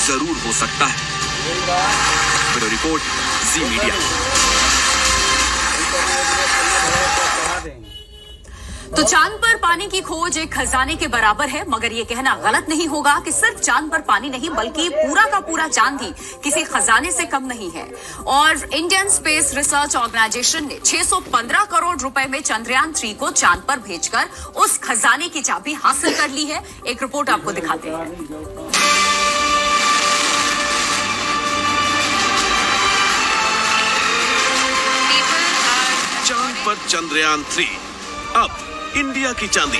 जरूर हो सकता है। ब्यूरो रिपोर्ट, जी मीडिया। तो चांद पर पानी की खोज एक खजाने के बराबर है, मगर ये कहना गलत नहीं होगा कि सिर्फ चांद पर पानी नहीं बल्कि पूरा का पूरा चांद ही किसी खजाने से कम नहीं है। और इंडियन स्पेस रिसर्च ऑर्गेनाइजेशन ने 615 करोड़ रुपए में चंद्रयान 3 को चांद पर भेजकर उस खजाने की चाबी हासिल कर ली है। एक रिपोर्ट आपको दिखाते हैं। चांद पर चंद्रयान 3, अब इंडिया की चांदी।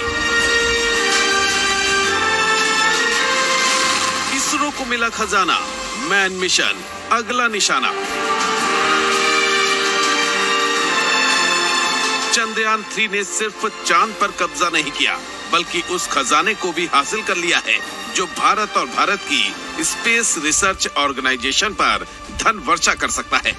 इसरो को मिला खजाना, मैन मिशन अगला निशाना। चंद्रयान 3 ने सिर्फ चांद पर कब्जा नहीं किया बल्कि उस खजाने को भी हासिल कर लिया है जो भारत और भारत की स्पेस रिसर्च ऑर्गेनाइजेशन पर धन वर्षा कर सकता है।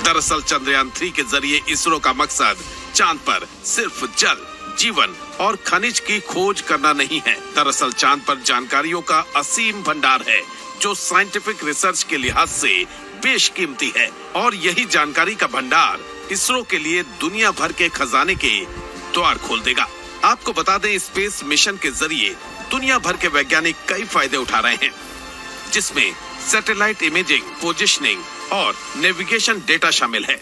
दरअसल चंद्रयान 3 के जरिए इसरो का मकसद चांद पर सिर्फ जल, जीवन और खनिज की खोज करना नहीं है। दरअसल चांद पर जानकारियों का असीम भंडार है जो साइंटिफिक रिसर्च के लिहाज से बेशकीमती है। और यही जानकारी का भंडार इसरो के लिए दुनिया भर के खजाने के द्वार खोल देगा। आपको बता दें, स्पेस मिशन के जरिए दुनिया भर के वैज्ञानिक कई फायदे उठा रहे हैं, जिसमें सैटेलाइट इमेजिंग, पोजिशनिंग और नेविगेशन डेटा शामिल है।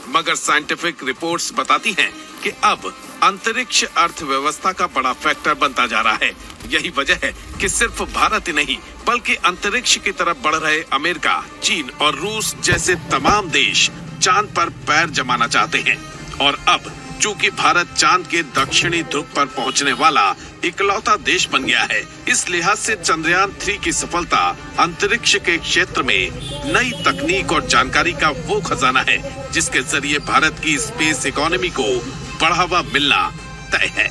मगर साइंटिफिक रिपोर्ट्स बताती हैं कि अब अंतरिक्ष अर्थव्यवस्था का बड़ा फैक्टर बनता जा रहा है। यही वजह है कि सिर्फ भारत ही नहीं बल्कि अंतरिक्ष की तरफ बढ़ रहे अमेरिका, चीन और रूस जैसे तमाम देश चांद पर पैर जमाना चाहते हैं। और अब चूंकि भारत चांद के दक्षिणी ध्रुव पर पहुंचने वाला इकलौता देश बन गया है, इस लिहाज से चंद्रयान 3 की सफलता अंतरिक्ष के क्षेत्र में नई तकनीक और जानकारी का वो खजाना है जिसके जरिए भारत की स्पेस इकोनॉमी को बढ़ावा मिलना तय है।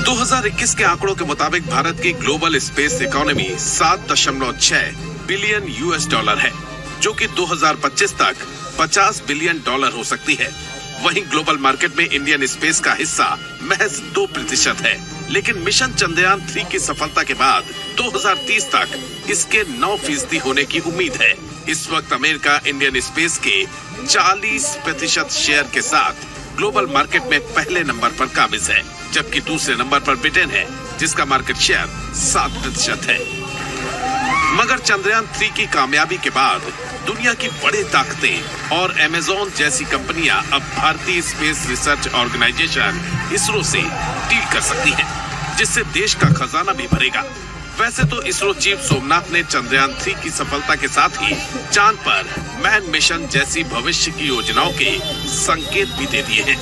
2021 के आंकड़ों के मुताबिक भारत की ग्लोबल स्पेस इकोनॉमी 7.6 बिलियन $, है, जो कि 2025 तक 50 बिलियन $, हो सकती है। वहीं ग्लोबल मार्केट में इंडियन स्पेस का हिस्सा महज 2% है, लेकिन मिशन चंद्रयान 3 की सफलता के बाद 2030 तक इसके 9% होने की उम्मीद है। इस वक्त अमेरिका इंडियन स्पेस के 40% शेयर के साथ ग्लोबल मार्केट में पहले नंबर पर काबिज है, जबकि दूसरे नंबर पर ब्रिटेन है जिसका मार्केट शेयर 7% है। मगर चंद्रयान 3 की कामयाबी के बाद दुनिया की बड़ी ताकतें और अमेज़न जैसी कंपनियां अब भारतीय स्पेस रिसर्च ऑर्गेनाइजेशन इसरो से डील कर सकती हैं, जिससे देश का खजाना भी भरेगा। वैसे तो इसरो चीफ सोमनाथ ने चंद्रयान 3 की सफलता के साथ ही चांद पर मैन मिशन जैसी भविष्य की योजनाओं के संकेत भी दे दिए हैं।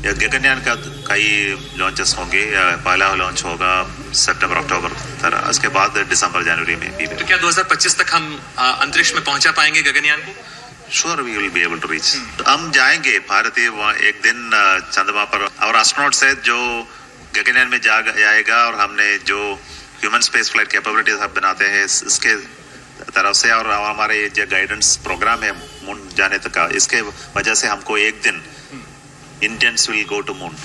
गगनयान का कई लॉन्चेस होंगे। पहला लॉन्च होगा सितंबर अक्टूबर तरह, उसके बाद दिसंबर जनवरी में भी। तो क्या 2025 तक हम अंतरिक्ष में पहुंचा पाएंगे गगनयान को? Sure we will be able to reach. हम जाएंगे भारतीय एक दिन चंद्रमा पर, और एस्ट्रोनॉट्स है जो गगनयान में जाएगा, और हमने जो ह्यूमन स्पेस फ्लाइट कैपेबिलिटीज हम बनाते हैं इसके तरफ से, और हमारे जो गाइडेंस प्रोग्राम है मून जाने तक का, इसके वजह से हमको एक दिन Indians will go to moon.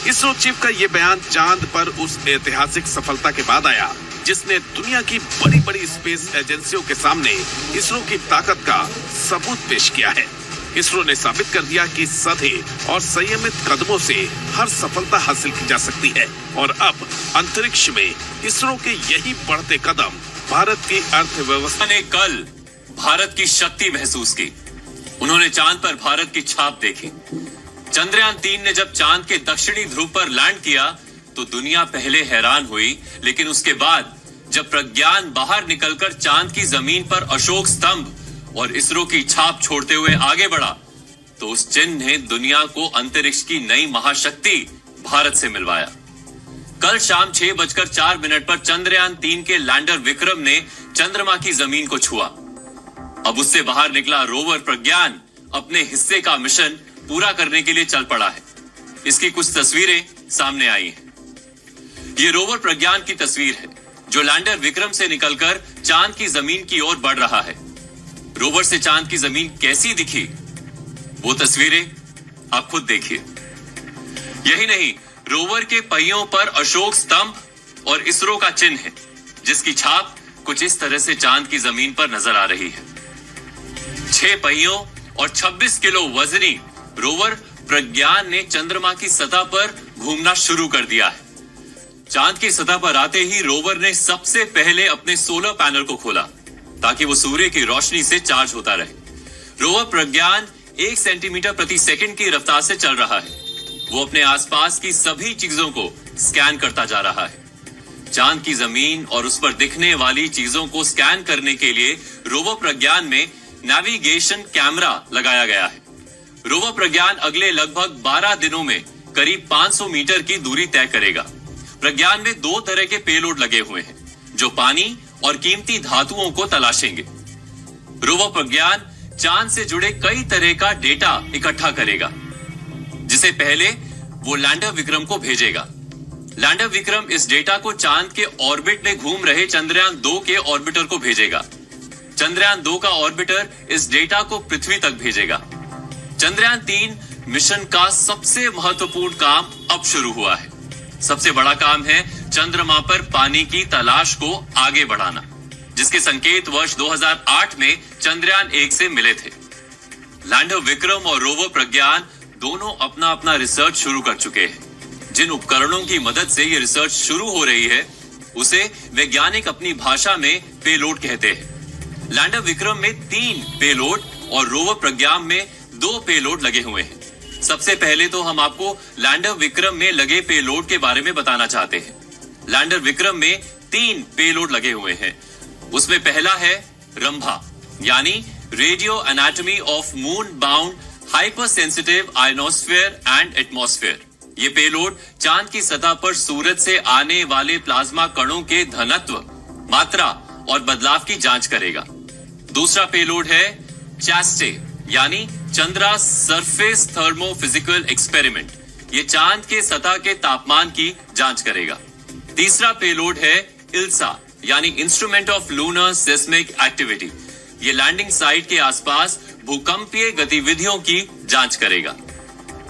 ISRO chief का ये बयान चांद पर उस ऐतिहासिक सफलता के बाद आया जिसने दुनिया की बड़ी बड़ी स्पेस एजेंसियों के सामने इसरो की ताकत का सबूत पेश किया है। इसरो ने साबित कर दिया कि सधे और संयमित कदमों से हर सफलता हासिल की जा सकती है। और अब अंतरिक्ष में इसरो के यही बढ़ते कदम भारत की अर्थव्यवस्था ने कल भारत की शक्ति महसूस की। उन्होंने चांद पर भारत की छाप देखी। चंद्रयान 3 ने जब चांद के दक्षिणी ध्रुव पर लैंड किया तो दुनिया पहले हैरान हुई, लेकिन उसके बाद जब प्रज्ञान बाहर निकलकर चांद की जमीन पर अशोक स्तंभ और इसरो की छाप छोड़ते हुए आगे बढ़ा, तो उस चिन्ह ने दुनिया को अंतरिक्ष की नई महाशक्ति भारत से मिलवाया। कल शाम 6:04 पर चंद्रयान 3 के लैंडर विक्रम ने चंद्रमा की जमीन को छुआ। अब उससे बाहर निकला रोवर प्रज्ञान अपने हिस्से का मिशन पूरा करने के लिए चल पड़ा है। इसकी कुछ तस्वीरें सामने आई हैं। ये रोवर प्रज्ञान की तस्वीर है जो लैंडर विक्रम से निकलकर चांद की जमीन की ओर बढ़ रहा है। रोवर से चांद की जमीन कैसी दिखी, वो तस्वीरें आप खुद देखिए। यही नहीं, रोवर के पहियों पर अशोक स्तंभ और इसरो का चिन्ह है। जिसकी छाप कुछ इस तरह से चांद की जमीन पर नजर आ रही है। 6 पहियों और 26 किलो वजनी रोवर प्रज्ञान ने चंद्रमा की सतह पर घूमना शुरू कर दिया है। चांद की सतह पर आते ही रोवर ने सबसे पहले अपने सोलर पैनल को खोला ताकि वो सूर्य की रोशनी से चार्ज होता रहे। रोवर प्रज्ञान 1 सेंटीमीटर प्रति सेकंड की रफ्तार से चल रहा है। वो अपने आसपास की सभी चीजों को स्कैन करता जा रहा है। चांद की जमीन और उस पर दिखने वाली चीजों को स्कैन करने के लिए रोवर प्रज्ञान में नेविगेशन कैमरा लगाया गया है। रोवर प्रज्ञान अगले लगभग 12 दिनों में करीब 500 मीटर की दूरी तय करेगा। प्रज्ञान में 2 तरह के पेलोड लगे हुए हैं जो पानी और कीमती धातुओं को तलाशेंगे। रोवर प्रज्ञान चांद से जुड़े कई तरह का डेटा इकट्ठा करेगा जिसे पहले वो लैंडर विक्रम को भेजेगा। लैंडर विक्रम इस डेटा को चांद के ऑर्बिट में घूम रहे चंद्रयान 2 के ऑर्बिटर को भेजेगा। चंद्रयान 2 का ऑर्बिटर इस डेटा को पृथ्वी तक भेजेगा। चंद्रयान 3 मिशन का सबसे महत्वपूर्ण काम अब शुरू हुआ है। सबसे बड़ा काम है चंद्रमा पर पानी की तलाश को आगे बढ़ाना, जिसके संकेत वर्ष 2008 में चंद्रयान 1 से मिले थे। लैंडर विक्रम और रोवर प्रज्ञान दोनों अपना अपना रिसर्च शुरू कर चुके हैं। जिन उपकरणों की मदद से ये रिसर्च शुरू हो रही है उसे वैज्ञानिक अपनी भाषा में पेलोड कहते हैं। लैंडर विक्रम में 3 पेलोड और रोवर प्रज्ञान में 2 पेलोड लगे हुए हैं। सबसे पहले तो हम आपको लैंडर विक्रम में लगे पेलोड के बारे में बताना चाहते हैं। लैंडर विक्रम में 3 पेलोड लगे हुए हैं। उसमें पहला है रंभा यानी radio anatomy of moon bound hyper sensitive ionosphere and atmosphere. ये पेलोड चांद की सतह पर सूरज से आने वाले प्लाज्मा कणों के घनत्व, मात्रा और बदलाव की जांच करेगा। दूसरा पेलोड है चास्टे यानी चंद्रा सरफेस थर्मोफिजिकल एक्सपेरिमेंट। ये चांद के सतह के तापमान की जांच करेगा। तीसरा पेलोड है इल्सा यानी instrument of lunar seismic activity. ये लैंडिंग साइट के आसपास भूकंपीय गतिविधियों की जांच करेगा।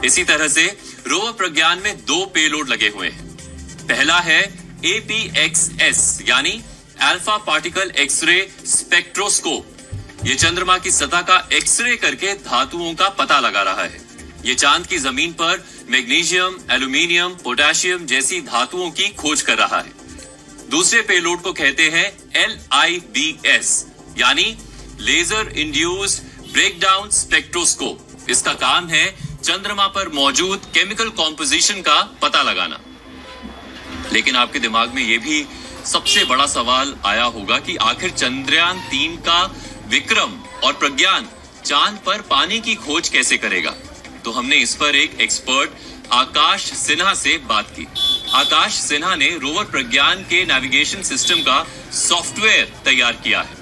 इसी तरह से रोवर प्रज्ञान में 2 पेलोड लगे हुए हैं। पहला है APXS यानी अल्फा पार्टिकल एक्सरे स्पेक्ट्रोस्कोप। ये चंद्रमा की सतह का एक्सरे करके धातुओं का पता लगा रहा है। ये चांद की जमीन पर मैग्नीशियम, एल्यूमिनियम, पोटेशियम जैसी धातुओं की खोज कर रहा है। दूसरे पेलोड को कहते हैं LIBS यानी लेजर इंड्यूस्ड ब्रेकडाउन स्पेक्ट्रोस्कोप। इसका काम है चंद्रमा पर मौजूद केमिकल कॉम्पोजिशन का पता लगाना। लेकिन आपके दिमाग में यह भी सबसे बड़ा सवाल आया होगा कि आखिर चंद्रयान 3 का विक्रम और प्रज्ञान चांद पर पानी की खोज कैसे करेगा। तो हमने इस पर एक एक्सपर्ट आकाश सिन्हा से बात की। आकाश सिन्हा ने रोवर प्रज्ञान के नेविगेशन सिस्टम का सॉफ्टवेयर तैयार किया है।